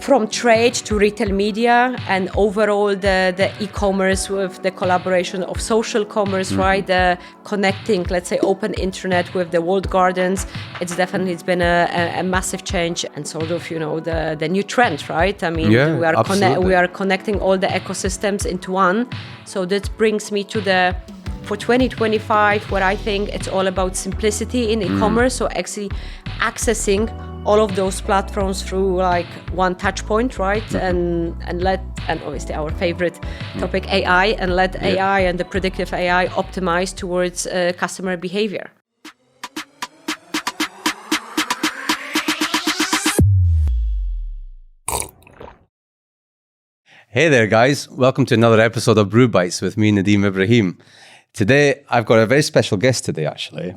from trade to retail media and overall the e-commerce with the collaboration of social commerce, right? The connecting, let's say, open internet with the walled gardens. It's been a massive change and sort of, the new trend, right? I mean, we are connecting all the ecosystems into one. So that brings me to for 2025, where I think it's all about simplicity in e-commerce. So actually accessing all of those platforms through like one touch point, right? And obviously our favorite topic, AI, and let AI and the predictive AI optimize towards customer behavior. Hey there, guys. Welcome to another episode of Brew Bytes with me, Nadeem Ibrahim. Today, I've got a very special guest today, actually.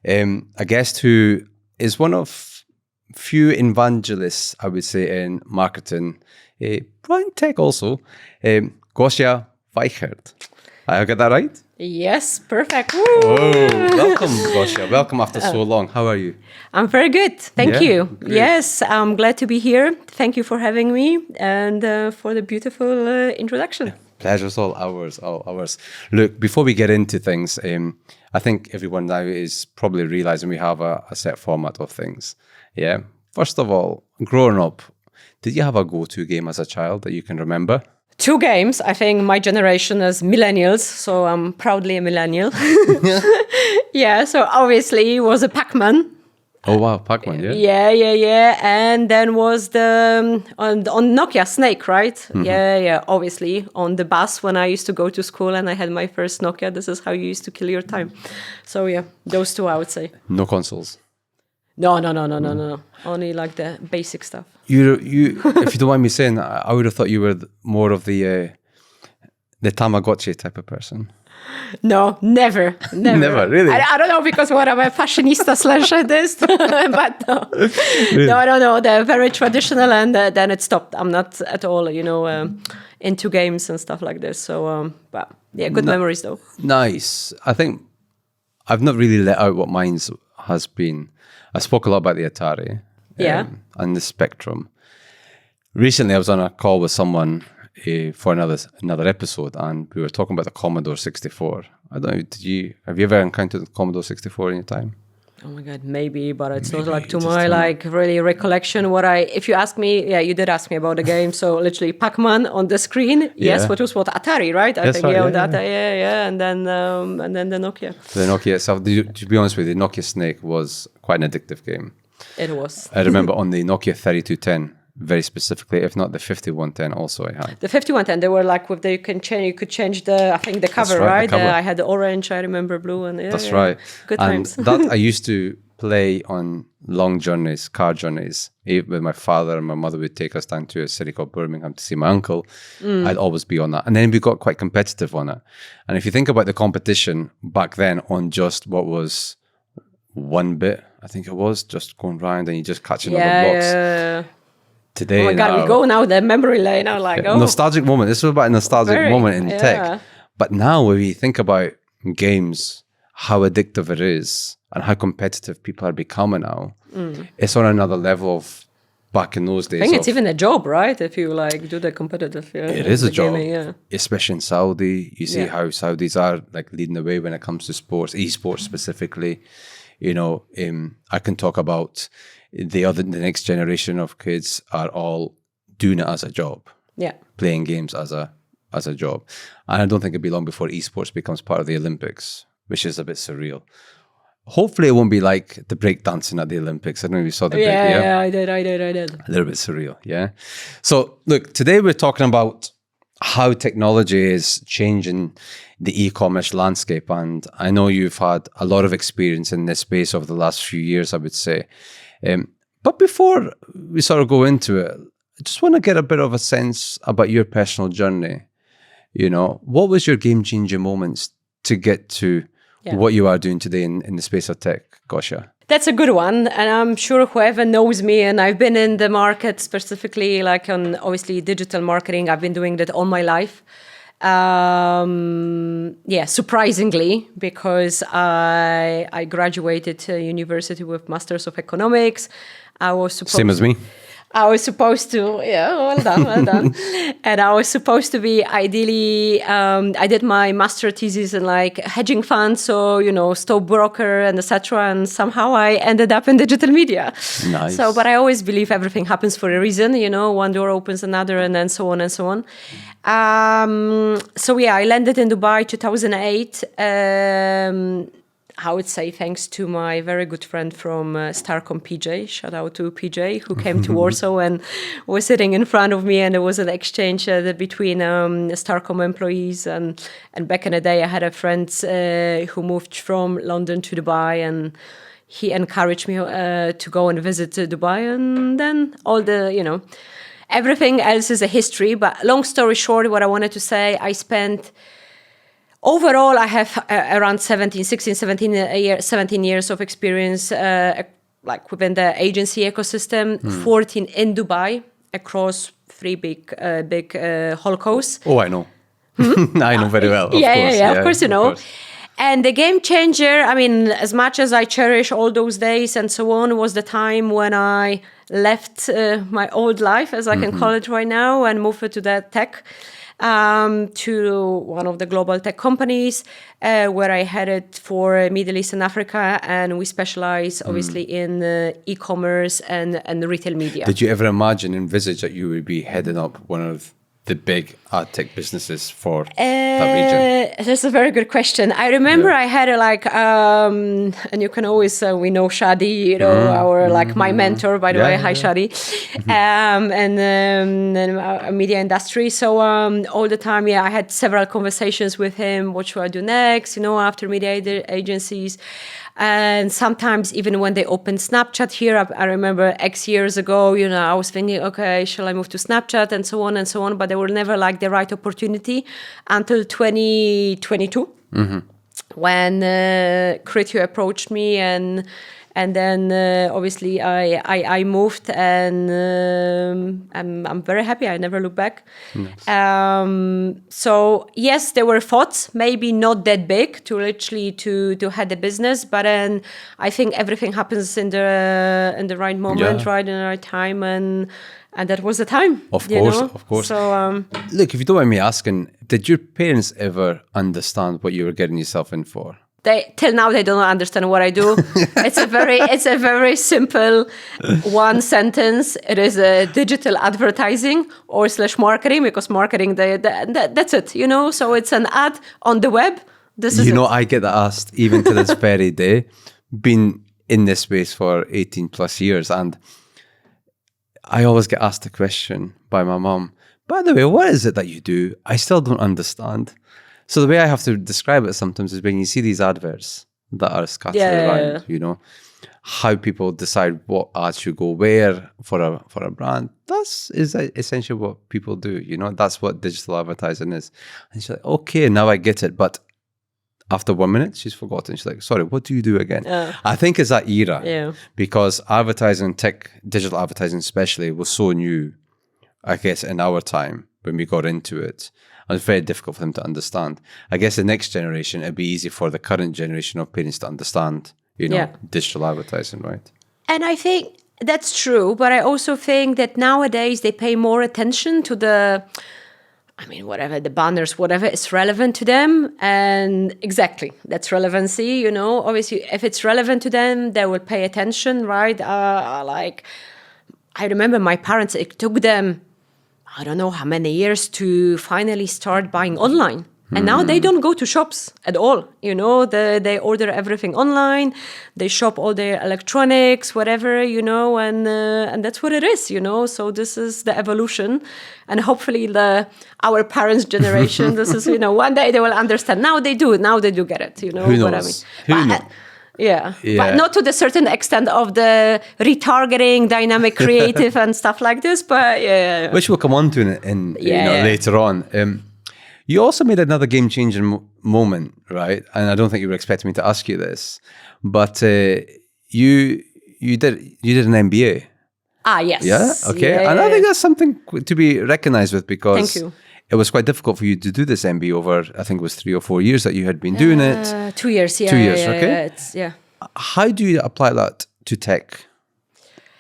A guest who is one of few evangelists, I would say, in marketing, in tech also. Gosia Wajchert. I got that right? Yes, perfect. Woo! Oh, welcome, Gosia. Welcome after so long. How are you? I'm very good. Thank you. Great. Yes, I'm glad to be here. Thank you for having me and for the beautiful introduction. Pleasure's all ours. Look, before we get into things, I think everyone now is probably realizing we have a set format of things. Yeah. First of all, growing up, did you have a go-to game as a child that you can remember? 2 games. I think my generation is millennials, so I'm proudly a millennial. Yeah, so obviously it was a Pac-Man. Oh wow, Pac-Man, yeah. Yeah. And then was the on Nokia Snake, right? Mm-hmm. Yeah. Obviously on the bus when I used to go to school and I had my first Nokia. This is how you used to kill your time. So yeah, those 2 I would say. No consoles. No. Only like the basic stuff. You, if you don't mind me saying, I would have thought you were more of the Tamagotchi type of person. No, never. Never, really? I don't know, because what I'm a fashionista / this, but no. Really? No, they're very traditional and then it stopped. I'm not at all, into games and stuff like this. So, but yeah, good memories though. Nice. I think I've not really let out what mine has been. I spoke a lot about the Atari and the Spectrum. Recently, I was on a call with someone for another episode, and we were talking about the Commodore 64. I don't know, have you ever encountered the Commodore 64 in your time? Oh my God, maybe, but it's not like to my really recollection. If you ask me, you did ask me about the game. So literally Pac-Man on the screen. Yes, what was Atari, right? I think and then the Nokia. The Nokia itself. To be honest with you, the Nokia Snake was quite an addictive game. It was. I remember on the Nokia 3210. Very specifically, if not the 5110 also I had. The 5110, they were like you could change the cover, right? The cover. I had the orange, I remember blue, and that's right. Good times. And that I used to play on long journeys, car journeys, with my father and my mother would take us down to a city called Birmingham to see my uncle. I'd always be on that. And then we got quite competitive on it. And if you think about the competition back then on just what was 1 bit, I think it was, just going round and you just catching all the blocks. Yeah. Today, oh my God, we go now the memory lane. I'm like, nostalgic moment. This was about a nostalgic moment in tech. But now, when you think about games, how addictive it is, and how competitive people are becoming now, it's on another level of back in those days. I think it's even a job, right? If you do the competitive, it is a job, especially in Saudi. You see how Saudis are leading the way when it comes to sports, esports specifically. I can talk about. The next generation of kids are all doing it as a job. Yeah. Playing games as a job. And I don't think it'll be long before esports becomes part of the Olympics, which is a bit surreal. Hopefully it won't be like the breakdancing at the Olympics. I don't know if you saw the Yeah, I did. A little bit surreal, yeah. So look, today we're talking about how technology is changing the e-commerce landscape. And I know you've had a lot of experience in this space over the last few years, I would say. But before we sort of go into it, I just want to get a bit of a sense about your personal journey. What was your game-changing moments to get to what you are doing today in the space of tech, Gosia? That's a good one. And I'm sure whoever knows me, and I've been in the market specifically, on obviously digital marketing, I've been doing that all my life. Surprisingly, because I graduated university with Masters of Economics. I was supposed same as me. I was supposed to, yeah, well done, well done. And I was supposed to be ideally, I did my master thesis in like hedging funds, so, stockbroker and etc. And somehow I ended up in digital media. Nice. So, but I always believe everything happens for a reason, one door opens another and then so on and so on. So yeah, I landed in Dubai 2008. I would say thanks to my very good friend from Starcom, PJ. Shout out to PJ, who came to Warsaw and was sitting in front of me, and there was an exchange between Starcom employees. And back in the day, I had a friend who moved from London to Dubai, and he encouraged me to go and visit Dubai. And then all the, everything else is a history. But long story short, what I wanted to say, I spent... Overall, I have around 17 years of experience, like within the agency ecosystem, 14 in Dubai across 3 big holdcos. Oh, I know. I know very well. Of course. Yeah, of course you know. And the game changer, I mean, as much as I cherish all those days and so on, was the time when I left my old life, as I can call it right now, and moved to the tech. To one of the global tech companies where I headed for Middle East and Africa, and we specialize obviously in e-commerce and retail media. Did you ever envisage that you would be heading up one of the big ad tech businesses for that region? That's a very good question. I remember I had and you can always, we know Shadi, my mentor, by the way. Hi, Shadi. And media industry. So all the time, I had several conversations with him. What should I do next? After media agencies. And sometimes even when they opened Snapchat here, I remember X years ago, I was thinking, okay, shall I move to Snapchat and so on and so on. But they were never like the right opportunity until 2022 when Criteo approached me and then obviously I moved, and I'm very happy. I never look back. Nice. So yes, there were thoughts, maybe not that big to literally to head the business, but then I think everything happens in the right moment, right in the right time, and that was the time. Of course. So look, if you don't mind me asking, did your parents ever understand what you were getting yourself in for? Till now they don't understand what I do. It's a very simple one sentence. It is a digital advertising or / marketing, because marketing that's it. So it's an ad on the web. This is it. I get that asked even to this very day. Been in this space for 18 plus years, and I always get asked the question by my mom, by the way, what is it that you do? I still don't understand. So the way I have to describe it sometimes is when you see these adverts that are scattered around, how people decide what ads should go where for a brand. That's essentially what people do. That's what digital advertising is. And she's like, okay, now I get it. But after 1 minute, she's forgotten. She's like, sorry, what do you do again? I think it's that era because advertising, tech, digital advertising especially, was so new, I guess, in our time when we got into it. It was very difficult for them to understand. I guess the next generation, it'd be easy for the current generation of parents to understand, digital advertising, right? And I think that's true, but I also think that nowadays they pay more attention to the banners, whatever is relevant to them. And exactly, that's relevancy, Obviously, if it's relevant to them, they will pay attention, right? I remember my parents, it took them, I don't know how many years to finally start buying online. And now they don't go to shops at all. They order everything online. They shop all their electronics, whatever, and that's what it is, So this is the evolution. And hopefully our parents' generation, this is, one day they will understand. Now they do get it, Who knows? What I mean. Who knows? Yeah, but not to the certain extent of the retargeting, dynamic creative and stuff like this, but which we'll come on to in later on. You also made another game-changing moment, right? And I don't think you were expecting me to ask you this, but you did an MBA. Yes. Yeah. Okay. And I think that's something to be recognized with, because thank you. It was quite difficult for you to do this MBA over, I think it was 3 or 4 years that you had been doing it. 2 years, 2 years, okay. Yeah. How do you apply that to tech?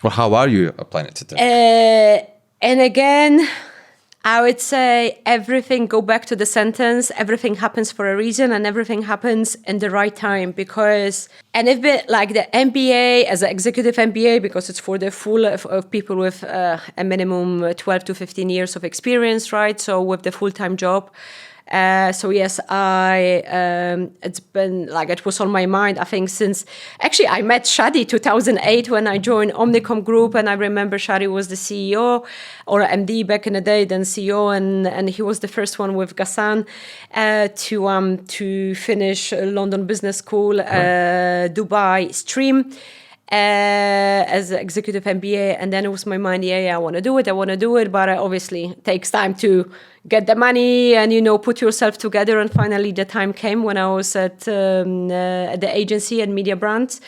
Well, how are you applying it today? And again, I would say go back to the sentence, everything happens for a reason and everything happens in the right time and if it, like the MBA as an executive MBA, because it's for the full of people with a minimum 12 to 15 years of experience, right? So with the full-time job. So yes, it's been like, it was on my mind, I think, since actually I met Shadi 2008 when I joined Omnicom Group, and I remember Shadi was the CEO or MD back in the day, then CEO, and he was the first one with Ghassan to finish London Business School, Dubai stream. As an executive MBA, and then it was my mind, I want to do it, but obviously it takes time to get the money and put yourself together. And finally the time came when I was at the agency and media brands,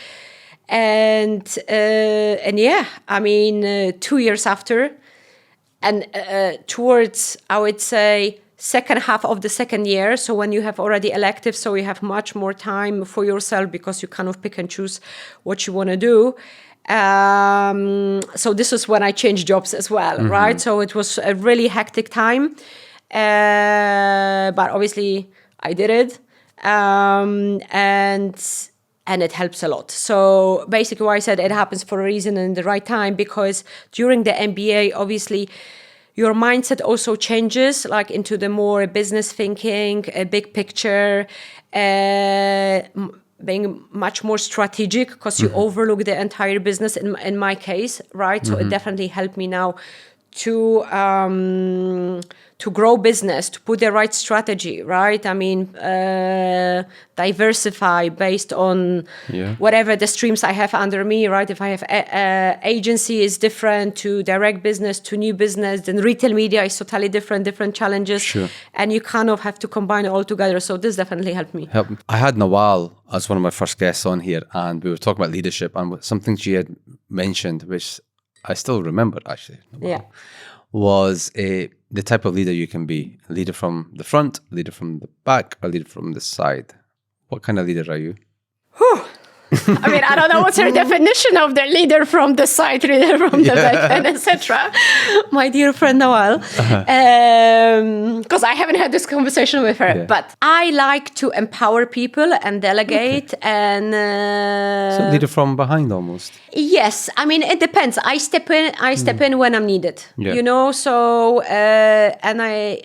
and 2 years after, and towards, I would say, second half of the second year, so when you have already electives, so you have much more time for yourself because you kind of pick and choose what you want to do. So this is when I changed jobs as well, right? So it was a really hectic time, but obviously I did it, and it helps a lot. So basically why I said it happens for a reason and the right time, because during the MBA, obviously, your mindset also changes, like into the more business thinking, a big picture, being much more strategic, because you overlook the entire business in my case, right? So it definitely helped me now to grow business, to put the right strategy, right? I mean, diversify based on whatever the streams I have under me, right? If I have agency is different to direct business to new business, then retail media is totally different challenges. Sure. And you kind of have to combine it all together. So this definitely helped me. I had Nawal as one of my first guests on here, and we were talking about leadership, and something she had mentioned, which I still remember actually, was the type of leader you can be. A leader from the front, a leader from the back, a leader from the side. What kind of leader are you? I mean, I don't know what's her definition of the leader from the side, leader from the back, and etc. My dear friend Noel, because I haven't had this conversation with her, but I like to empower people and delegate, and so leader from behind almost. Yes, I mean it depends. I step in when I'm needed. So and I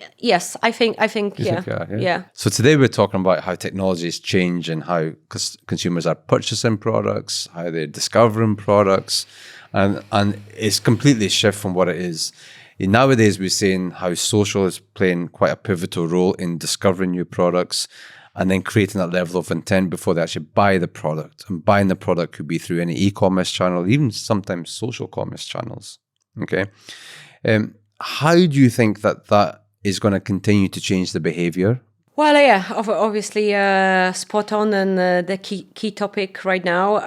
think yeah. So today we're talking about how technology is changing, how consumers are purchasing products, how they're discovering products, and it's completely shift from what it is. Nowadays we're seeing how social is playing quite a pivotal role in discovering new products and then creating that level of intent before they actually buy the product. And buying the product could be through any e-commerce channel, even sometimes social commerce channels. Okay. How do you think that is going to continue to change the behavior? Well, yeah, obviously spot on, and the key topic right now.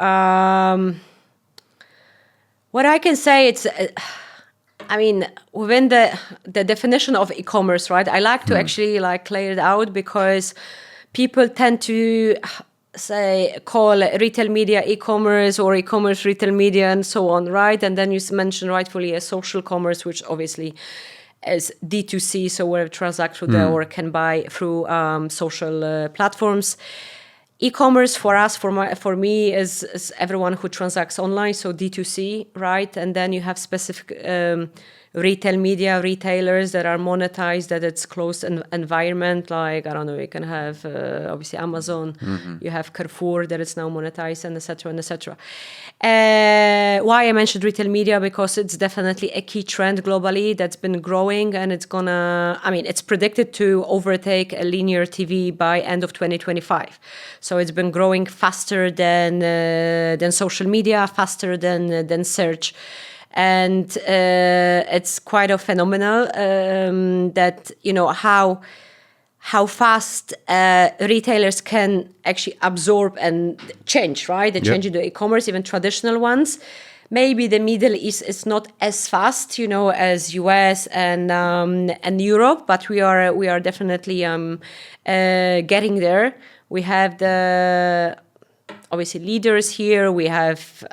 What I can say, it's, I mean, within the definition of e-commerce, right? I like to actually clear it out, because people tend to call retail media e-commerce or e-commerce retail media and so on, right? And then you mentioned rightfully a social commerce, which obviously as D2C, so where transact through the or can buy through social platforms. E-commerce for us, for me, is everyone who transacts online, so D2C, right? And then you have specific retail media retailers that are monetized, that it's closed environment, like, I don't know, you can have obviously Amazon, you have Carrefour that is now monetized, and etc. and etc. Why I mentioned retail media, because it's definitely a key trend globally that's been growing, and it's predicted to overtake a linear TV by end of 2025. So it's been growing faster than social media, faster than search. And it's quite a phenomenal that, how fast retailers can actually absorb and change, right? They change into e-commerce, even traditional ones. Maybe the Middle East is not as fast, as US and Europe, but we are definitely getting there. We have the obviously leaders here. We have,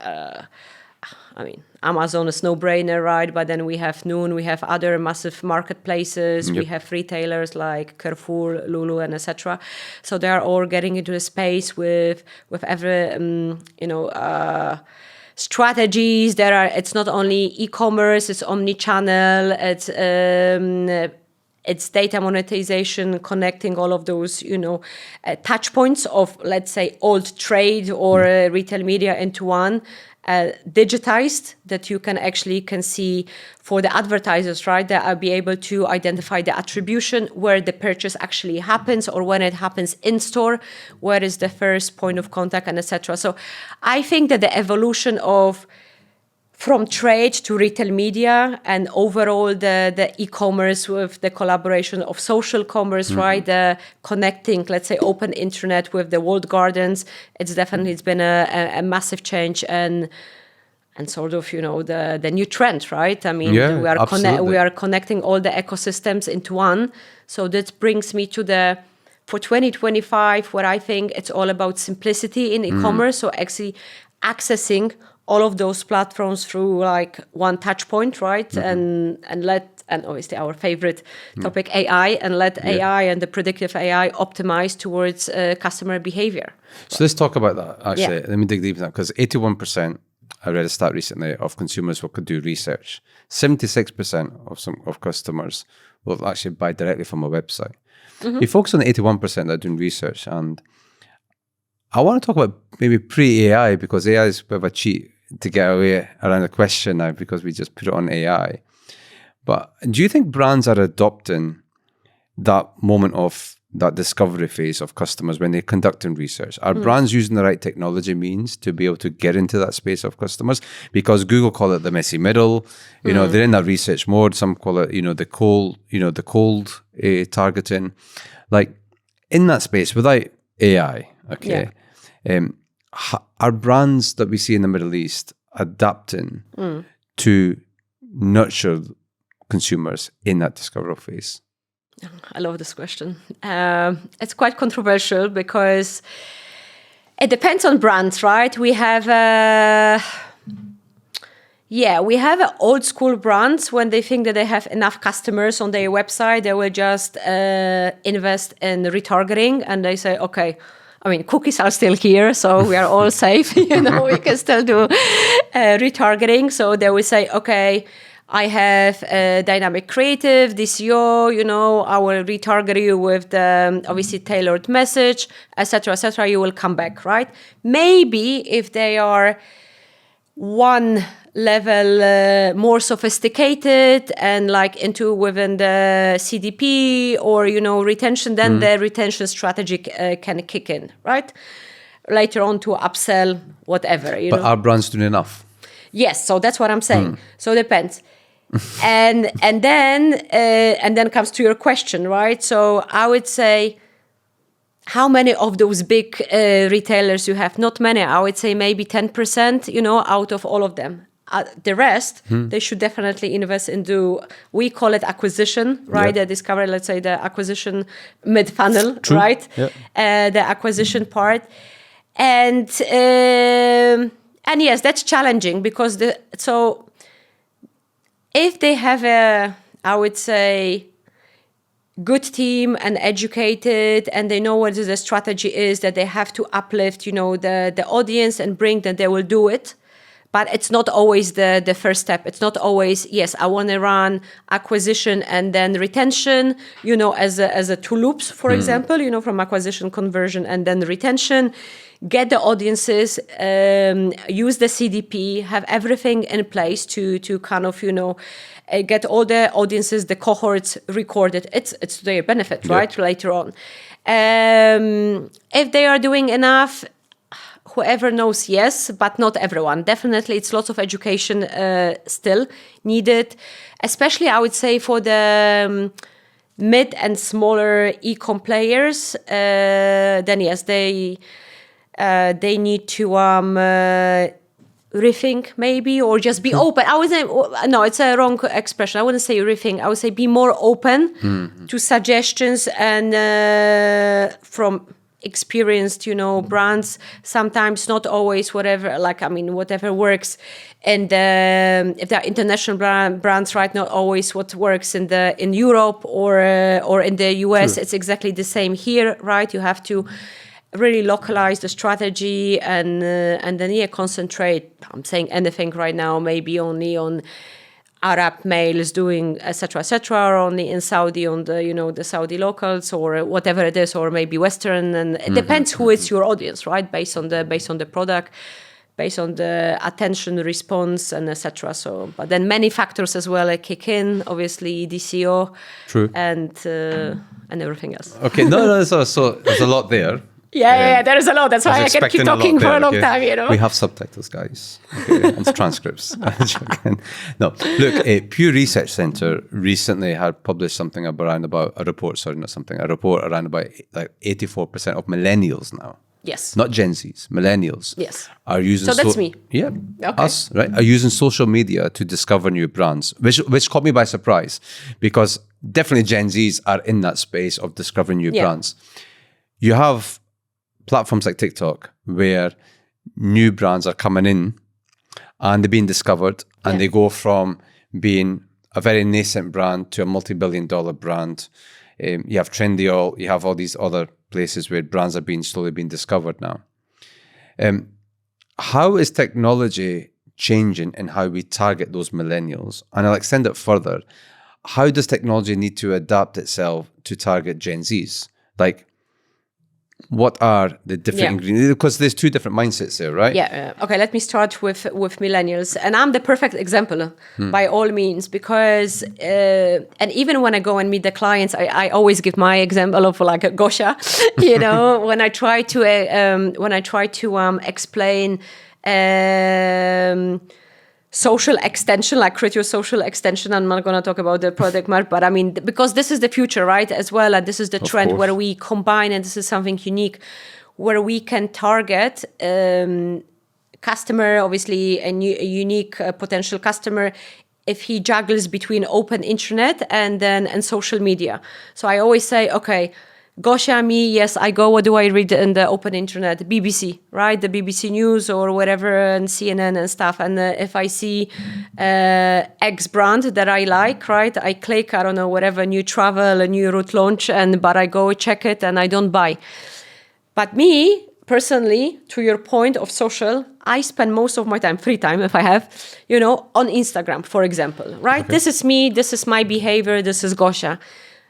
Amazon is no-brainer, right? But then we have Noon, we have other massive marketplaces, we have retailers like Carrefour, Lulu, and etc. So they are all getting into the space with every strategies. It's not only e-commerce, it's omni-channel, it's data monetization, connecting all of those, touch points of, let's say, old trade or retail media into one, digitized, that you can see for the advertisers, right? That I'll be able to identify the attribution, where the purchase actually happens, or when it happens in store, where is the first point of contact, and etc. So I think that the evolution from trade to retail media and overall the e-commerce with the collaboration of social commerce, right? The connecting, let's say, open internet with the walled gardens. It's been a massive change and sort of, the new trend, right? I mean, we are connecting all the ecosystems into one. So that brings me to for 2025, where I think it's all about simplicity in e-commerce. So actually accessing all of those platforms through like one touch point, right? And obviously our favorite topic, AI, and let AI and the predictive AI optimize towards customer behavior. So let's talk about that, actually. Let me dig deep in that, because 81%, I read a stat recently, of consumers who could do research. 76% of customers will actually buy directly from a website. You focus on the 81% that are doing research, and I want to talk about maybe pre-AI, because AI is a bit of a cheat to get away around the question now, because we just put it on AI. But do you think brands are adopting that moment of that discovery phase of customers when they're conducting research? Are brands using the right technology means to be able to get into that space of customers? Because Google call it the messy middle. They're in that research mode. Some call it, the cold targeting. Like in that space without AI, okay. Are brands that we see in the Middle East adapting to nurture consumers in that discovery phase? I love this question. It's quite controversial because it depends on brands, right? We have old school brands. When they think that they have enough customers on their website, they will just invest in retargeting, and they say, okay, I mean, cookies are still here, so we are all safe. We can still do retargeting. So they will say, okay, I have dynamic creative, DCO, I will retarget you with the obviously tailored message, etc., etc. You will come back, right? Maybe if they are one level more sophisticated and like into within the CDP or retention, then the retention strategy can kick in, right? Later on to upsell, whatever. But are brands doing enough? Yes, so that's what I'm saying. So it depends. and then comes to your question, right? So I would say, how many of those big retailers you have? Not many. I would say maybe 10%, out of all of them. The rest, they should definitely invest into, we call it acquisition, right? The discovery, let's say the acquisition mid-funnel, right? The acquisition part. And yes, that's challenging because if they have I would say, good team and educated, and they know what the strategy is, that they have to uplift, the audience and bring, that they will do it. But it's not always the first step. It's not always, yes, I want to run acquisition and then retention, as a two loops, for example, from acquisition, conversion, and then retention. Get the audiences, use the CDP, have everything in place to kind of, get all the audiences, the cohorts recorded. It's to their benefit, right? Later on. If they are doing enough, whoever knows, yes, but not everyone. Definitely, it's lots of education still needed, especially I would say for the mid and smaller e-com players. Then yes, they need to rethink maybe, or just be open. I would say, no, it's a wrong expression. I wouldn't say rethink. I would say be more open to suggestions and from experienced, brands, sometimes not always whatever works. And if they're international brands, right, not always what works in Europe or in the US. True. It's exactly the same here, right? You have to really localize the strategy and then concentrate. I'm saying anything right now, maybe only on Arab males doing etc., or only in Saudi on the the Saudi locals or whatever it is, or maybe Western, and it depends who is your audience, right? Based on the product, based on the attention response and etc. So, but then many factors as well kick in, obviously DCO, True, and everything else. Okay, no, so there's a lot there. Yeah, there is a lot. That's why I can keep talking for a long time, We have subtitles, guys, and transcripts. No, look, Pew Research Center recently had published a report around about like 84% of millennials now. Yes. Not Gen Zs, millennials. Yes. Are using. So that's me. Yeah. Okay. Us, right? Are using social media to discover new brands, which caught me by surprise, because definitely Gen Zs are in that space of discovering new brands. You have platforms like TikTok where new brands are coming in and they're being discovered, and they go from being a very nascent brand to a multi-billion-dollar brand. You have Trendyol, you have all these other places where brands are slowly being discovered now. How is technology changing in how we target those millennials? And I'll extend it further. How does technology need to adapt itself to target Gen Zs? Like, what are the different ingredients? Because there's two different mindsets there, right? Yeah. Okay, let me start with millennials. And I'm the perfect example, by all means, because, and even when I go and meet the clients, I always give my example of like Gosia, when I try to explain social extension, like Criteo social extension. I'm not going to talk about the product mark, but I mean, because this is the future, right, as well. And this is the trend where we combine, and this is something unique, where we can target customer, obviously a unique potential customer, if he juggles between open internet and social media. So I always say, okay, Gosia, me, yes, I go. What do I read in the open internet? BBC, right? The BBC News or whatever, and CNN and stuff. And if I see X brand that I like, right, I click, I don't know, whatever, new travel, a new route launch, but I go check it and I don't buy. But me, personally, to your point of social, I spend most of my time, free time if I have, on Instagram, for example, right? Okay. This is me, this is my behavior, this is Gosia.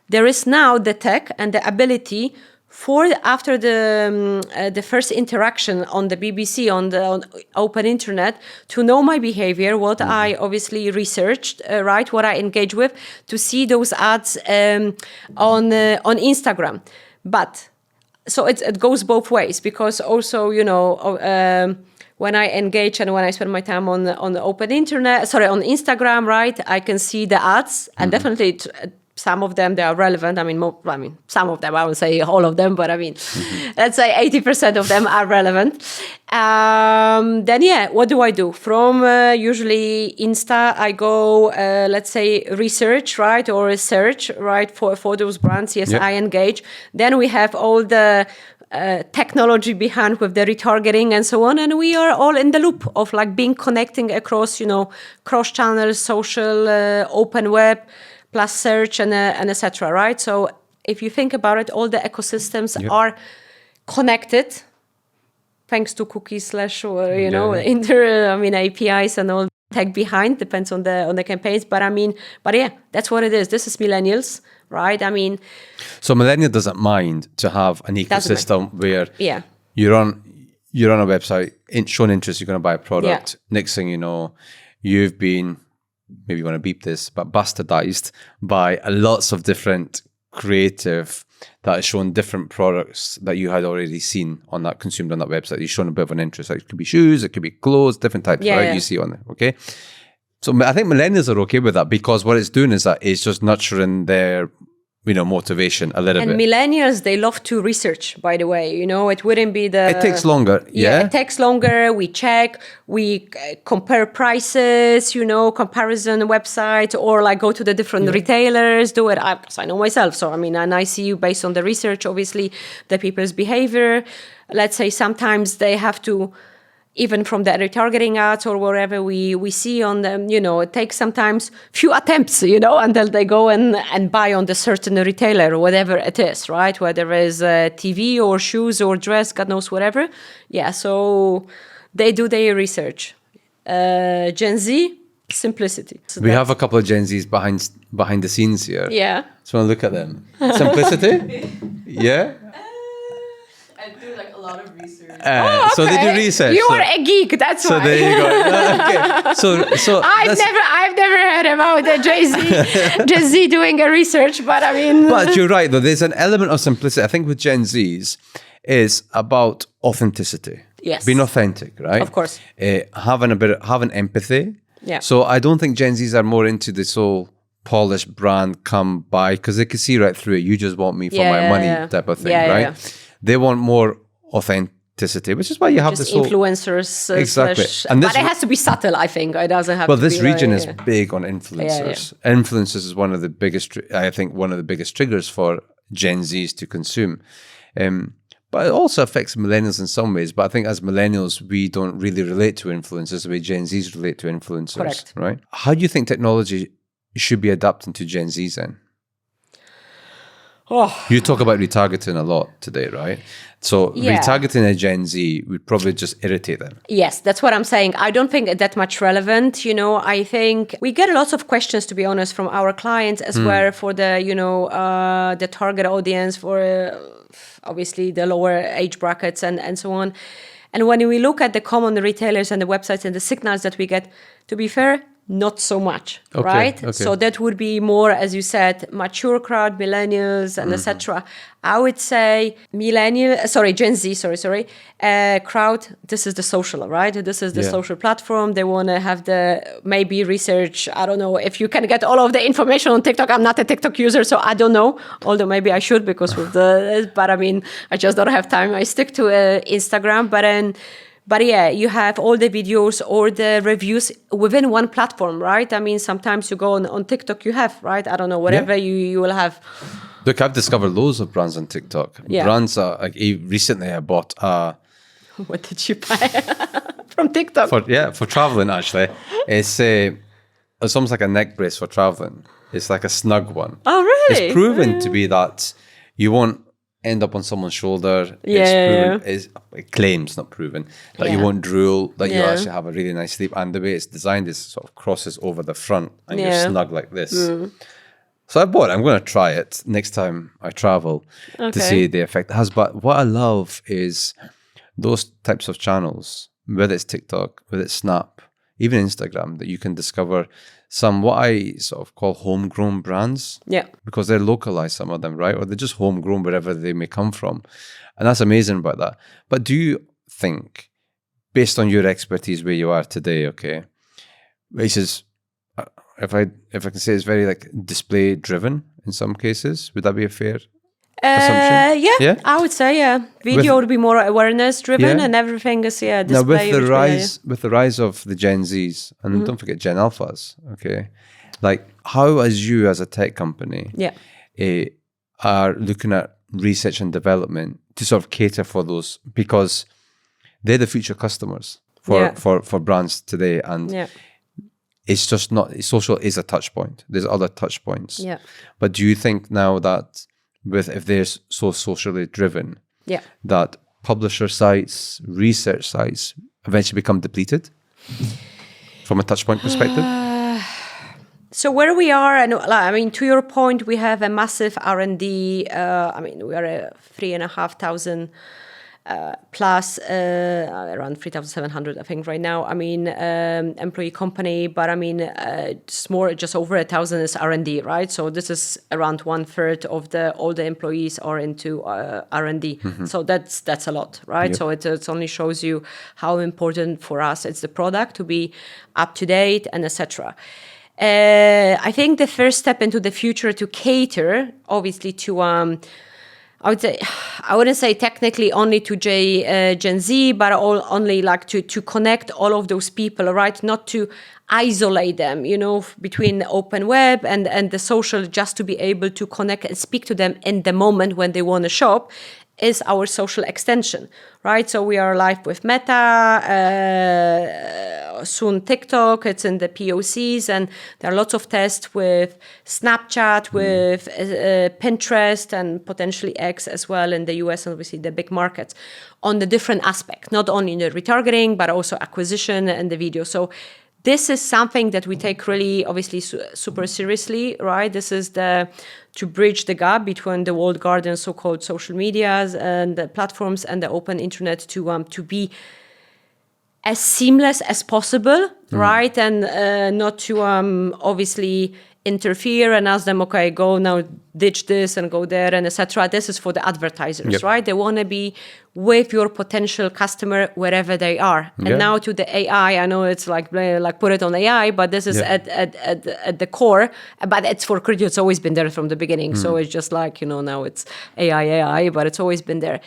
There is now the tech and the ability after the first interaction on the BBC, on open internet, to know my behavior, what I obviously researched, right, what I engage with, to see those ads on Instagram. But so it goes both ways, because also, when I engage and when I spend my time on the open internet, on Instagram, right, I can see the ads, and definitely some of them, they are relevant. I mean, some of them, I would say all of them, but I mean, let's say 80% of them are relevant. Then, what do I do? From usually Insta, I go, let's say, research, right, or search, right, for those brands. Yes, I engage. Then we have all the technology behind with the retargeting and so on, and we are all in the loop of like being connecting across, cross channels, social, open web, plus search and etc. Right? So if you think about it, all the ecosystems are connected, thanks to cookies / APIs and all tech behind. Depends on the campaigns, but that's what it is. This is millennials, right? I mean, so millennial doesn't mind to have an ecosystem where you're on a website, shown interest, you're going to buy a product. Next thing you know, you've been, maybe you want to beep this, but bastardized by lots of different creative that has shown different products that you had already seen consumed on that website. You've shown a bit of an interest. Like, it could be shoes, it could be clothes, different types, right? You see on there, okay? So I think millennials are okay with that, because what it's doing is that it's just nurturing their motivation a little And bit. millennials, they love to research, by the way. It wouldn't be the... It takes longer, yeah? It takes longer. We check, we compare prices, comparison websites, or like go to the different retailers, do it. I know myself. So, and I see you based on the research, obviously, the people's behavior. Let's say sometimes they have to, even from the retargeting ads or wherever we see on them, it takes sometimes few attempts, until they go and buy on the certain retailer or whatever it is, right? Whether it's TV or shoes or dress, God knows whatever. Yeah, so they do their research. Gen Z, simplicity. So We have a couple of Gen Zs behind the scenes here. Yeah. Just want to look at them. Simplicity? Yeah? I do like a lot of research. So they do research. You are a geek, that's So why. there you go. Okay. So I've never heard about the Gen Z doing a research, but But you're right, though. There's an element of simplicity. I think with Gen Zs is about authenticity. Yes. Being authentic, right? Of course. Having empathy. Yeah. So I don't think Gen Zs are more into this whole polished brand come by because they can see right through it. You just want me for my money type of thing, right? Yeah. They want more authenticity, which is why you have Just this whole... influencers. Exactly. And but it has to be subtle, I think. It doesn't have Well, to this be region like, is big on influencers. Influencers is one of the biggest, I think, one of the biggest triggers for Gen Zs to consume. But it also affects millennials in some ways. But I think as millennials, we don't really relate to influencers the way Gen Zs relate to influencers. Correct. Right? How do you think technology should be adapting to Gen Zs then? You talk about retargeting a lot today, right? So retargeting a Gen Z would probably just irritate them. Yes, that's what I'm saying. I don't think that much relevant. I think we get lots of questions, to be honest, from our clients as well for the, the target audience for obviously the lower age brackets and so on. And when we look at the common retailers and the websites and the signals that we get, to be fair, not so much, right? Okay. So that would be more, as you said, mature crowd, millennials, and etc. I would say Gen Z, crowd, this is the social, right? This is the social platform. They want to have the maybe research. I don't know if you can get all of the information on TikTok. I'm not a TikTok user, so I don't know. Although maybe I should because with but I just don't have time. I stick to Instagram, But yeah, you have all the videos or the reviews within one platform, right? Sometimes you go on TikTok, you have, right? I don't know, whatever you will have. Look, I've discovered loads of brands on TikTok. Yeah. Brands are recently I bought What did you buy from TikTok? for traveling actually. It's almost like a neck brace for traveling. It's like a snug one. Oh, really? It's proven to be that you won't end up on someone's shoulder. It claims, not proven, that you won't drool, that you actually have a really nice sleep. And the way it's designed is sort of crosses over the front and you're snug like this. So I bought it. I'm going to try it next time I travel to see the effect it has. But what I love is those types of channels, whether it's TikTok, whether it's Snap, even Instagram, that you can discover some what I sort of call homegrown brands. Yeah. Because they're localized, some of them, right? Or they're just homegrown wherever they may come from. And that's amazing about that. But do you think, based on your expertise where you are today, which is, if I can say, it's very like display driven in some cases, would that be a fair assumption? Yeah, I would say, Video would be more awareness driven and everything is, display. Now with the rise of the Gen Zs, and don't forget Gen Alphas, like how as you as a tech company are looking at research and development to sort of cater for those, because they're the future customers for brands today, and it's just not, social is a touch point. There's other touch points. Yeah. But do you think now that if they're so socially driven, that publisher sites, research sites eventually become depleted from a touch point perspective? So where we are, and to your point, we have a massive R&D. We are 3,500 plus around 3,700, I think, right now. Employee company, but it's more, just over 1,000 is R&D, right? So this is around 1/3 of all the employees are into R&D. So that's a lot, right? So it only shows you how important for us it's the product to be up to date and etc. I think the first step into the future to cater, obviously, to I would say, I wouldn't say technically only to Gen Z, but only like to connect all of those people, right? Not to isolate them, between the open web and the social, just to be able to connect and speak to them in the moment when they want to shop, is our social extension, right? So we are live with Meta, soon TikTok, it's in the POCs, and there are lots of tests with Snapchat, with Pinterest, and potentially X as well in the US, and obviously the big markets, on the different aspects, not only in the retargeting, but also acquisition and the video. So this is something that we take really, obviously, super seriously, right? This is to bridge the gap between the walled garden, so-called social medias and the platforms and the open internet to be as seamless as possible, right? And not to obviously interfere and ask them, okay, go now, ditch this and go there and etc. This is for the advertisers, right? They want to be with your potential customer wherever they are. And now to the AI, I know it's like put it on AI, but this is at the core. But it's for Criteo. It's always been there from the beginning. So it's just like, now it's AI, but it's always been there.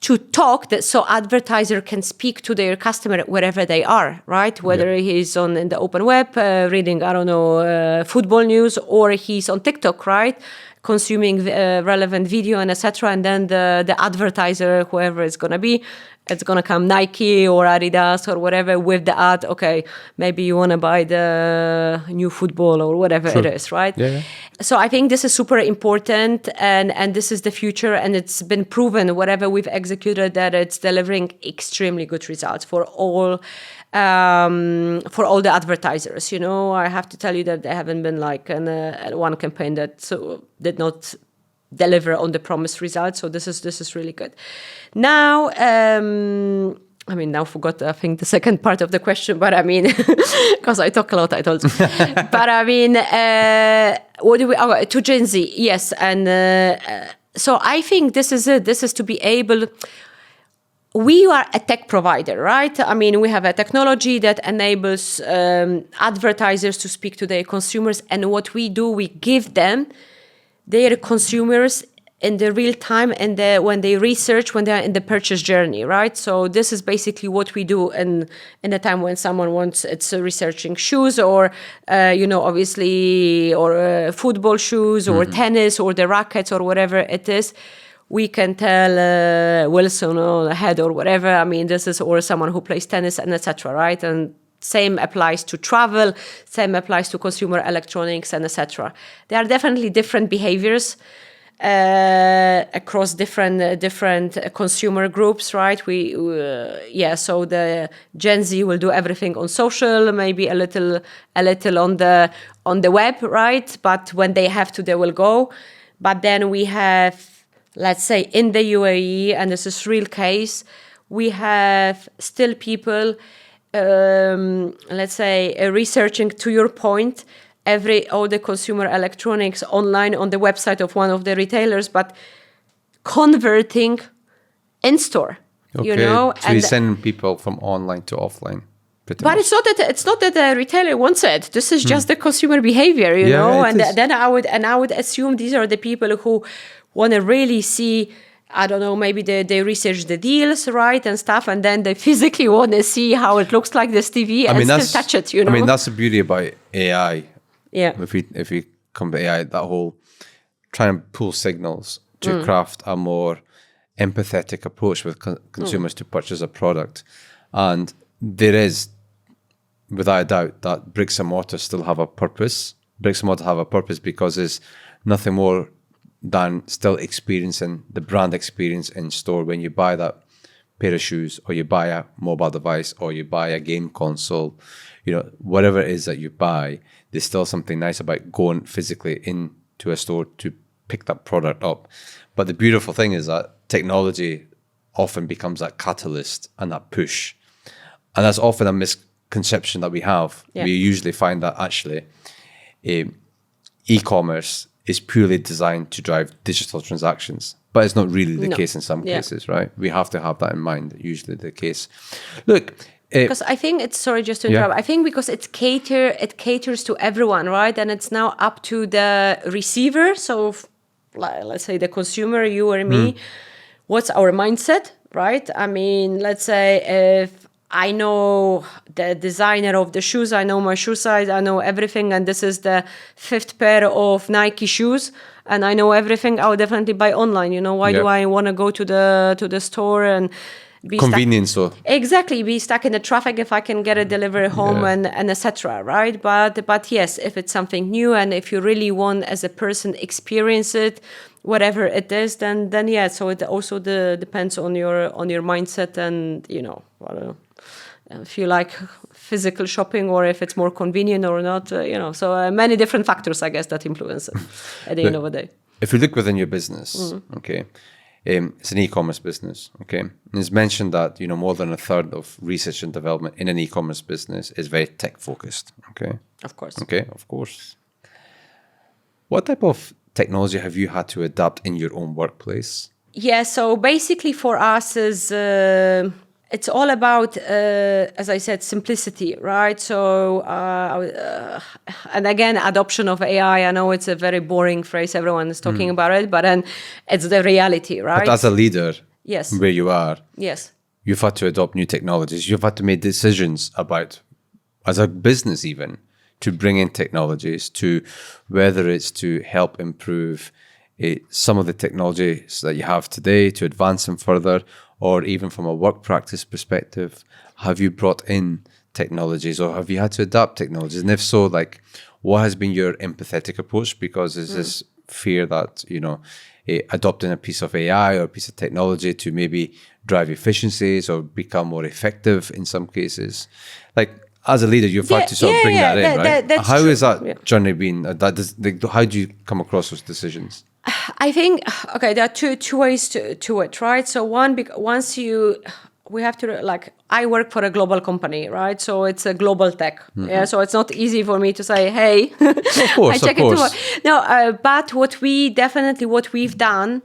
To talk so advertiser can speak to their customer wherever they are, right? Whether he's in the open web, reading, football news, or he's on TikTok, right? Consuming relevant video and etc. And then the advertiser, whoever it's going to be, it's going to come Nike or Adidas or whatever with the ad. Okay, maybe you want to buy the new football or whatever it is, right? Yeah. So I think this is super important, and this is the future, and it's been proven, whatever we've executed, that it's delivering extremely good results for all the advertisers. I have to tell you that there haven't been like one campaign that did not deliver on the promised results. So this is really good. Now, now forgot, I think, the second part of the question, but because I talk a lot, I told you. But what do we, to Gen Z, yes. And so I think this is it. This is to be able, we are a tech provider, right? We have a technology that enables advertisers to speak to their consumers. And what we do, we give them their consumers in the real time and when they research, when they're in the purchase journey, right? So this is basically what we do in the time when someone it's researching shoes or, obviously, or football shoes or tennis or the rackets or whatever it is. We can tell Wilson or head or whatever. This is, or someone who plays tennis and etc. Right? And same applies to travel. Same applies to consumer electronics and etc. There are definitely different behaviors across different consumer groups, right? So the Gen Z will do everything on social, maybe a little on the web, right? But when they have to, they will go. But then we have, let's say, in the UAE, and this is real case, we have still people, let's say, researching, to your point, all the consumer electronics online on the website of one of the retailers, but converting in store. Okay. So you send people from online to offline. But it's not that the retailer wants it. This is just the consumer behavior, you know. And then I would assume these are the people who want to really see, I don't know, maybe they research the deals, right, and stuff, and then they physically want to see how it looks like this TV and still touch it, you know. That's the beauty about AI. Yeah. If we come to AI, that whole try and pull signals to craft a more empathetic approach with consumers to purchase a product. And there is, without a doubt, that bricks and mortar still have a purpose. Bricks and mortar have a purpose because there's nothing more than still experiencing the brand experience in store when you buy that pair of shoes, or you buy a mobile device, or you buy a game console, whatever it is that you buy, there's still something nice about going physically into a store to pick that product up. But the beautiful thing is that technology often becomes that catalyst and that push. And that's often a misconception that we have. Yeah. We usually find that actually e-commerce is purely designed to drive digital transactions. But it's not really the case in some cases, right? We have to have that in mind, usually the case. Look, Because I think it's, sorry, just to interrupt. I think because it caters to everyone, right? And it's now up to the receiver. So let's say the consumer, you or me, what's our mindset, right? I mean, let's say if I know the designer of the shoes, I know my shoe size, I know everything, and this is the 5th pair of Nike shoes, and I know everything, I would definitely buy online. Why do I want to go to the store and be convenience stuck? Exactly, be stuck in the traffic if I can get it delivered home and etc. Right? But yes, if it's something new and if you really want as a person experience it, whatever it is, then yeah. So it also depends on your mindset and I don't know, if you like physical shopping or if it's more convenient or not. So many different factors, I guess, that influence it at the end of the day. If you look within your business, okay. It's an e-commerce business, okay? And it's mentioned that, more than a third of research and development in an e-commerce business is very tech-focused, okay? Of course. Okay, of course. What type of technology have you had to adapt in your own workplace? Yeah, so basically for us is... it's all about, as I said, simplicity, right? So, and again, adoption of AI. I know it's a very boring phrase. Everyone is talking about it, but then it's the reality, right? But as a leader, yes, where you are, yes, you've had to adopt new technologies. You've had to make decisions about, as a business even, to bring in technologies to, whether it's to help improve some of the technologies that you have today, to advance them further, or even from a work practice perspective, have you brought in technologies or have you had to adapt technologies? And if so, what has been your empathetic approach? Because there's this fear that, adopting a piece of AI or a piece of technology to maybe drive efficiencies or become more effective in some cases. As a leader, you've had to sort of bring that in, right? How has that journey been? How do you come across those decisions? I think, okay, there are two ways to it, right? So we have to, I work for a global company, right? So it's a global tech. Yeah. So it's not easy for me to say, hey, of course, I check it too. No, but what we've done,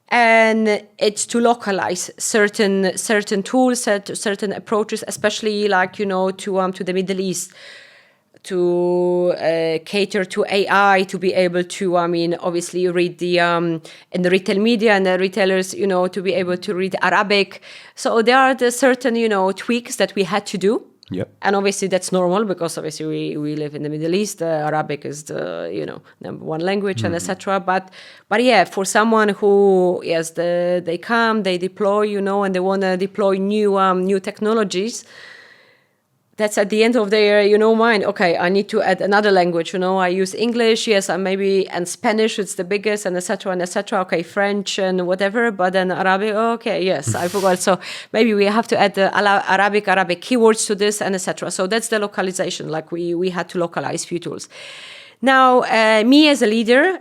and it's to localize certain tools, certain approaches, especially to the Middle East, to cater to AI, to be able to, obviously read in the retail media and the retailers, to be able to read Arabic. So there are the certain, tweaks that we had to do. Yep. And obviously that's normal because obviously we live in the Middle East. Arabic is the, number one language and etc. But yeah, for someone who, yes, they come, they deploy, and they want to deploy new technologies, that's at the end of their, mind. Okay, I need to add another language. I use English, yes, and Spanish. It's the biggest, and etc. and etc. Okay, French and whatever, but then Arabic. Okay, yes, I forgot. So maybe we have to add the Arabic keywords to this, and etc. So that's the localization. We had to localize few tools. Now, me as a leader,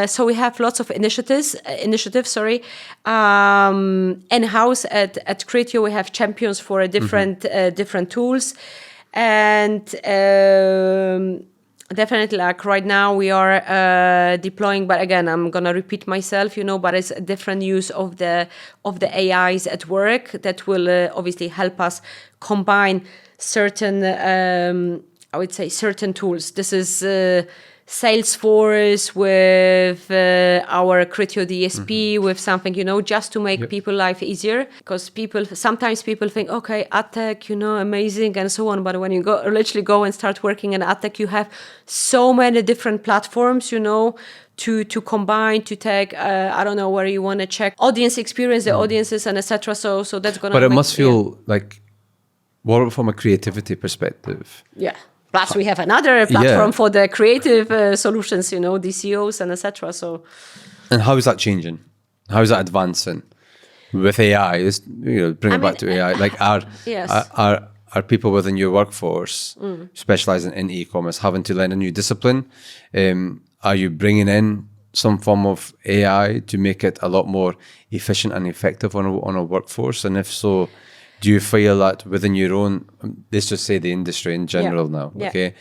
so we have lots of initiatives. In-house at Criteo, we have champions for different tools, and definitely right now we are deploying. But again, I'm gonna repeat myself, but it's a different use of the AIs at work that will obviously help us combine certain. I would say certain tools. This is Salesforce with our Criteo DSP with something, just to make people life easier. Because sometimes people think, okay, AdTech, amazing and so on. But when you literally go and start working in AdTech, you have so many different platforms, to combine, to take, I don't know where you want to check audience experience, the audiences and etc. So that's going to. But it must feel more from a creativity perspective. Yeah. Plus, we have another platform for the creative solutions, DCOs and etc. So, and how is that changing? How is that advancing with AI? Bring it back to AI. Are people within your workforce specializing in e-commerce having to learn a new discipline? Are you bringing in some form of AI to make it a lot more efficient and effective on a workforce? And if so, do you feel that within your own, let's just say the industry in general now, okay?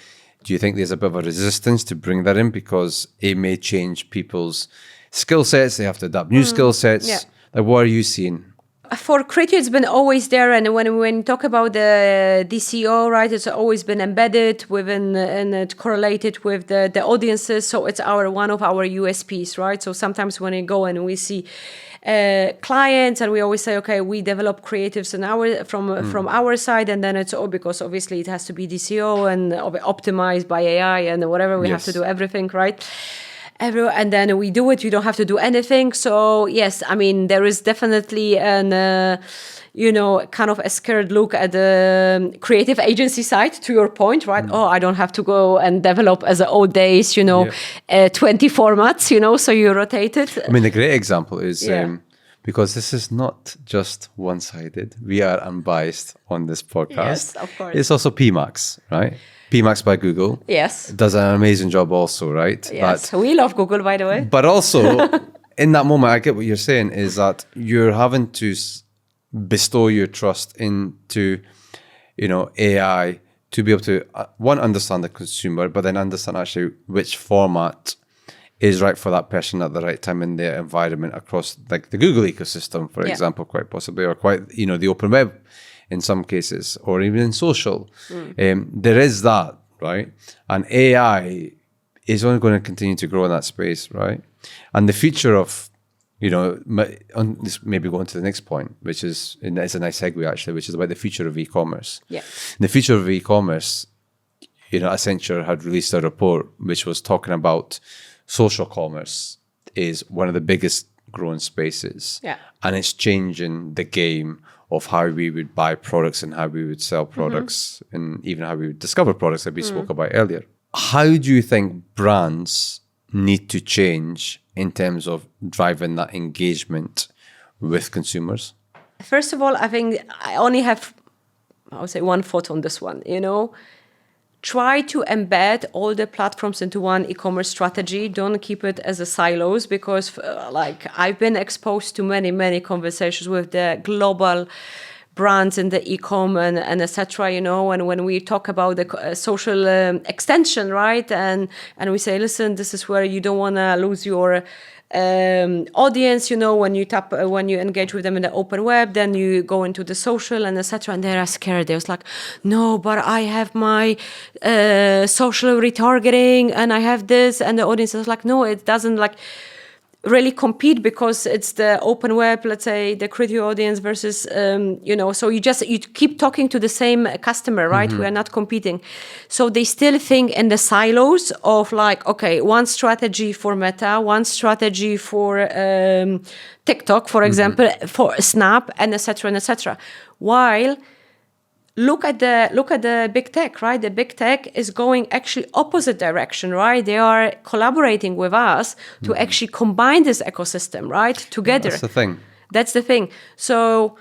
Do you think there's a bit of a resistance to bring that in because it may change people's skill sets? They have to adapt new skill sets. What are you seeing? for Criteo, it's been always there, and when you talk about the DCO, right, it's always been embedded within and it correlated with the audiences. So it's one of our USPs, right? So sometimes when we go and we see clients, and we always say, okay, we develop creatives from our side, and then it's all because obviously it has to be DCO and optimized by AI and whatever we have to do everything, right? And then we do it. You don't have to do anything. So yes, I mean there is definitely an kind of a scared look at the creative agency side. To your point, right? Oh, I don't have to go and develop as the old days. 20 formats. So you rotate it. I mean, the great example is because this is not just one-sided. We are unbiased on this podcast. Yes, of course. It's also PMax, right? PMax by Google. Yes. Does an amazing job also, right? Yes. We love Google, by the way. But also, in that moment, I get what you're saying, is that you're having to bestow your trust into, AI to be able to, one, understand the consumer, but then understand actually which format is right for that person at the right time in their environment across like the Google ecosystem, for example, quite possibly, or quite, the open web in some cases, or even in social. There is that, right? And AI is only going to continue to grow in that space, right? And the future of, this maybe going to the next point, which is, and it's a nice segue actually, which is about the future of e-commerce. Yeah. The future of e-commerce, Accenture had released a report which was talking about social commerce is one of the biggest growing spaces. Yeah. And it's changing the game of how we would buy products and how we would sell products and even how we would discover products that we spoke about earlier. How do you think brands need to change in terms of driving that engagement with consumers? First of all, I think I only have, I would say, one thought on this one, Try to embed all the platforms into one e-commerce strategy. Don't keep it as a silos, because I've been exposed to many conversations with the global brands in the e-com and etc. And when we talk about the social extension, right? And we say, listen, this is where you don't want to lose your audience, when you engage with them in the open web, then you go into the social and etc. And they are scared. They was like, no, but I have my social retargeting and I have this, and the audience is like, no, it doesn't really compete, because it's the open web, let's say the Criteo audience versus so you keep talking to the same customer, right? We are not competing. So they still think in the silos of one strategy for Meta, one strategy for TikTok, for example, for Snap, and etc. While look at the big tech, right? The big tech is going actually opposite direction, right? They are collaborating with us to actually combine this ecosystem, right? Together. That's the thing. So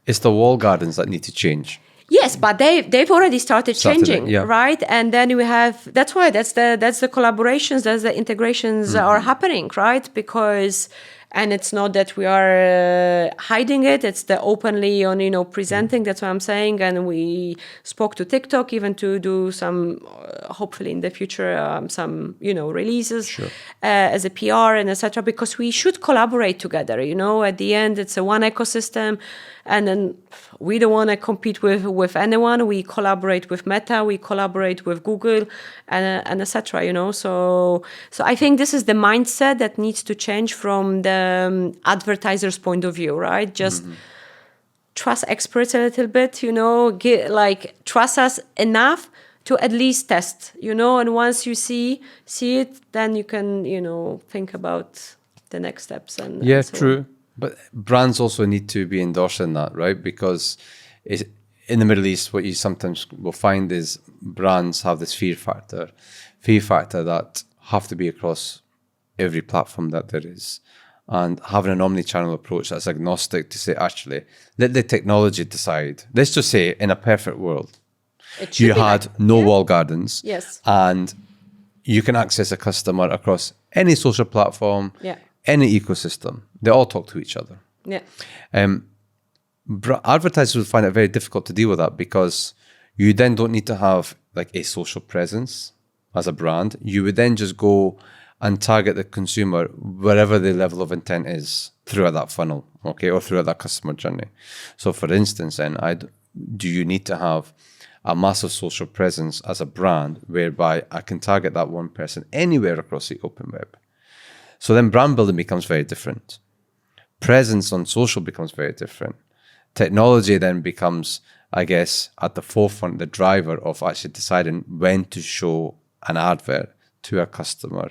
it's the wall gardens that need to change. Yes, but they've already started changing, right? And then we have, that's the collaborations, that's the integrations are happening, right? Because, and it's not that we are hiding it, it's the openly on, presenting, that's what I'm saying. And we spoke to TikTok even to do some, hopefully in the future, some, releases as a PR and etc. Because we should collaborate together, at the end, it's a one ecosystem. And then we don't want to compete with anyone. We collaborate with Meta, we collaborate with Google, and etc. So I think this is the mindset that needs to change from the advertiser's point of view, right? Just trust experts a little bit, trust us enough to at least test, and once you see it, then you can, think about the next steps. And so true. on. But brands also need to be endorsing that, right? Because in the Middle East, what you sometimes will find is brands have this fear factor that have to be across every platform that there is. And having an omni-channel approach that's agnostic to say, actually, let the technology decide. Let's just say, in a perfect world, you had no wall gardens. Yes. And you can access a customer across any social platform, any ecosystem. They all talk to each other. Yeah. Advertisers will find it very difficult to deal with that, because you then don't need to have a social presence as a brand. You would then just go and target the consumer wherever the level of intent is throughout that funnel, okay, or throughout that customer journey. So for instance, then, do you need to have a massive social presence as a brand whereby I can target that one person anywhere across the open web? So then brand building becomes very different. Presence on social becomes very different. Technology then becomes, I guess, at the forefront, the driver of actually deciding when to show an advert to a customer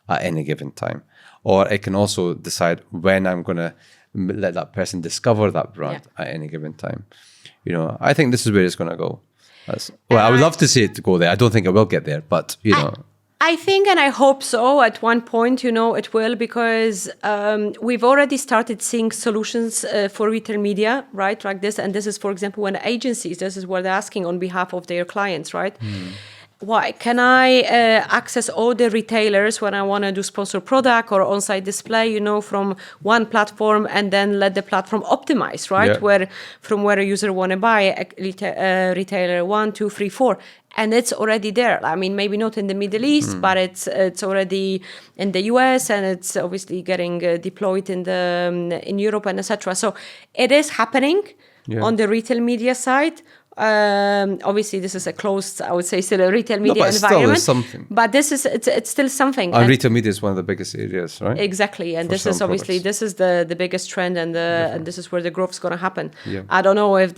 at any given time. Or it can also decide when I'm going to let that person discover that brand at any given time. You know, I think this is where it's going to go. I would love to see it go there. I don't think it will get there, but, you know. I think, and I hope so, at one point, you know, it will, because we've already started seeing solutions for retail media, right, like this. And this is, for example, when agencies, this is what they're asking on behalf of their clients, right? Why can I access all the retailers when I want to do sponsored product or on-site display, you know, from one platform, and then let the platform optimize, right? From where a user want to buy a retailer 1, 2, 3, 4. And it's already there. I mean, maybe not in the Middle East, but it's already in the US, and it's obviously getting deployed in Europe and etc. So it is happening on the retail media side. Obviously, this is a closed, I would say, still a retail media environment. Still is something. But this is it's still something. And retail media is one of the biggest areas, right? Exactly, and this is obviously this is the biggest trend, and this is where the growth is going to happen. Yeah. I don't know if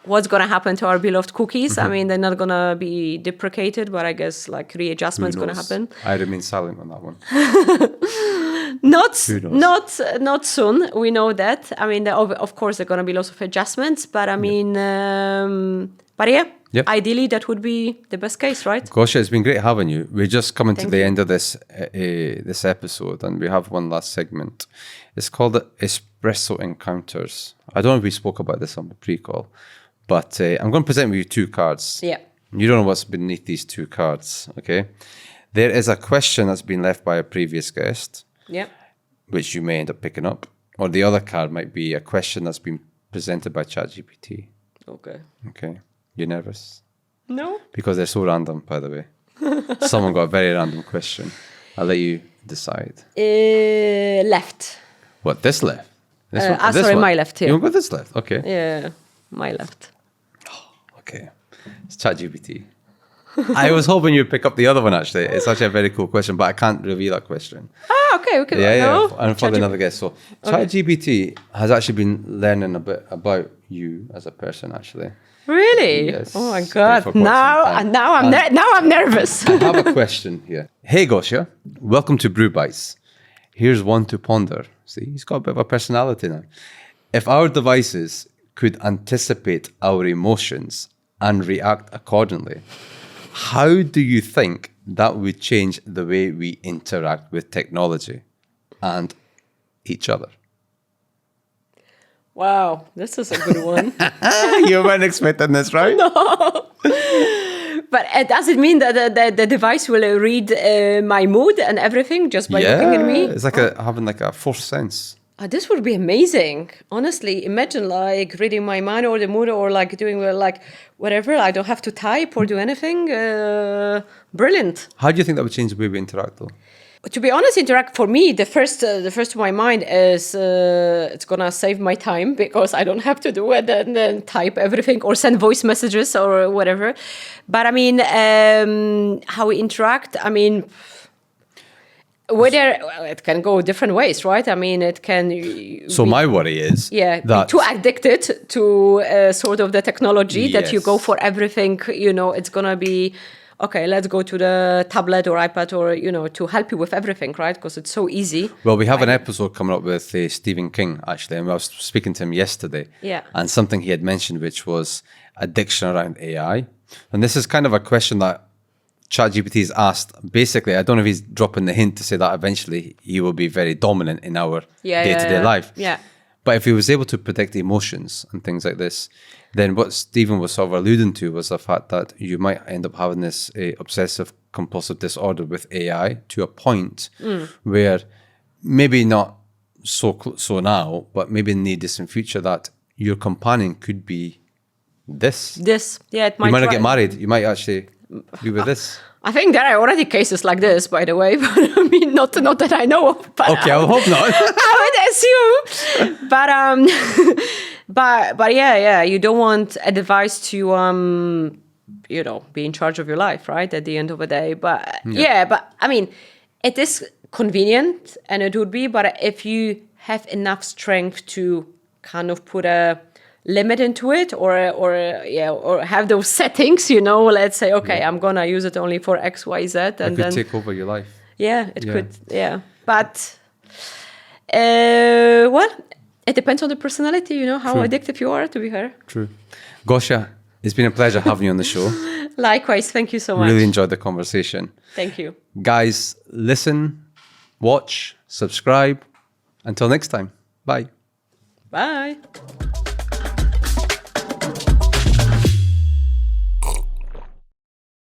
what's going to happen to our beloved cookies. I mean, they're not going to be deprecated, but I guess like readjustment is going to happen. I remain silent on that one. Not soon. We know that. I mean, of course, there are going to be lots of adjustments, but I mean, ideally, that would be the best case, right? Gosia, it's been great having you. We're just coming to the end of this episode, and we have one last segment. It's called the Espresso Encounters. I don't know if we spoke about this on the pre-call, but I'm going to present you 2 cards. Yeah. You don't know what's beneath these 2 cards, okay? There is a question that's been left by a previous guest. Yeah. Which you may end up picking up. Or the other card might be a question that's been presented by ChatGPT. Okay. You nervous? No. Because they're so random, by the way. Someone got a very random question. I'll let you decide. Left. What, this left? This one? My left here. You want to go this left? Okay. Yeah, my left. Okay. It's ChatGPT. I was hoping you'd pick up the other one, actually. It's actually a very cool question, but I can't reveal that question. Okay. Yeah. And for another guest. So ChatGPT has actually been learning a bit about you as a person, actually. Really? Yes. Oh my God! Now I'm nervous. I have a question here. Hey Gosia, welcome to Brew Bytes. Here's one to ponder. See, he's got a bit of a personality now. If our devices could anticipate our emotions and react accordingly, how do you think that would change the way we interact with technology and each other? Wow, this is a good one. You weren't expecting this, right? No. But does it mean that the device will read my mood and everything just by looking at me? It's like having like a fourth sense. This would be amazing. Honestly, imagine like reading my mind or the mood, or like doing like whatever. I don't have to type or do anything. Brilliant. How do you think that would change the way we interact, though? To be honest, interact for me, the first to my mind is it's gonna save my time, because I don't have to do it and then type everything or send voice messages or whatever. But I mean, how we interact, I mean, whether it can go different ways, right? I mean, it can. So my worry is that too addicted to sort of the technology that you go for everything. You know, it's gonna be. Okay, let's go to the tablet or iPad or, you know, to help you with everything, right? Because it's so easy. Well, we have an episode coming up with Stephen King, actually, and I was speaking to him yesterday. Yeah. And something he had mentioned, which was addiction around AI. And this is kind of a question that ChatGPT has asked. Basically, I don't know if he's dropping the hint to say that eventually he will be very dominant in our day-to-day life. Yeah. But if he was able to predict emotions and things like this, then what Stephen was sort of alluding to was the fact that you might end up having this obsessive compulsive disorder with AI to a point where maybe not so now, but maybe in the distant future, that your companion could be this. Yeah, it might. You might not get married. You might actually be with this. I think there are already cases like this, by the way, but I mean, not that I know of. But Okay, I hope not. I would assume, but yeah, you don't want a device to be in charge of your life, right? At the end of the day, but but I mean, it is convenient, and it would be, but if you have enough strength to kind of put a limit into it, or have those settings, let's say, okay, I'm gonna use it only for X, Y, Z, and It could then take over your life. yeah, it could, but well, it depends on the personality, how True. addictive you are, to be fair. True. Gosia, it's been a pleasure having you on the show. Likewise, thank you so much. Really enjoyed the conversation. Thank you. Guys, listen, watch, subscribe. Until next time. Bye. Bye.